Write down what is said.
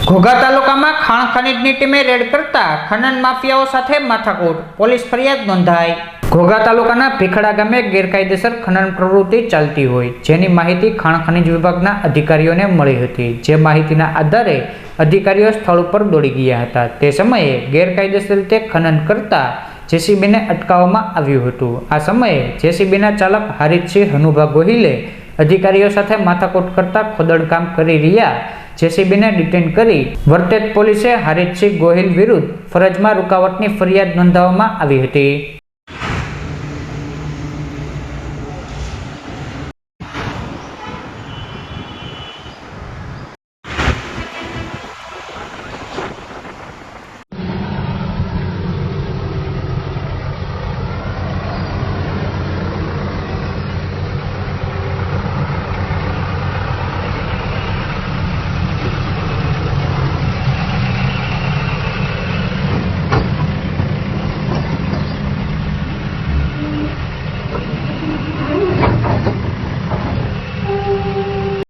ઘોઘા તાલુકામાં ખાણ ખનીજની ટીમે રેડ કરતા ખનન માફિયાઓ સાથે માથાકૂટ, પોલીસ ફરિયાદ નોંધાઈ। ઘોઘા તાલુકાના ભીખડા ગામે ગેરકાયદેસર ખનન પ્રવૃત્તિ ચાલતી હોય જેની માહિતી ખાણ ખનીજ વિભાગના અધિકારીઓને મળી હતી। જે માહિતીના આધારે અધિકારીઓ સ્થળ ઉપર દોડી ગયા હતા। તે સમયે ગેરકાયદેસર રીતે ખનન કરતા જેસીબીને અટકાવવામાં આવ્યું હતું। આ સમયે જેસીબીના ચાલક હારિતસિંહ હનુભા ગોહિલે અધિકારીઓ સાથે માથાકૂટ કરતા ખોદણકામ કરી રહ્યા જેસીબીને ડિટેન કરી વર્તેજ પોલીસે હારિતસિંહ ગોહિલ વિરુદ્ધ ફરજમાં રૂકાવટની ફરિયાદ નોંધાવવામાં આવી હતી।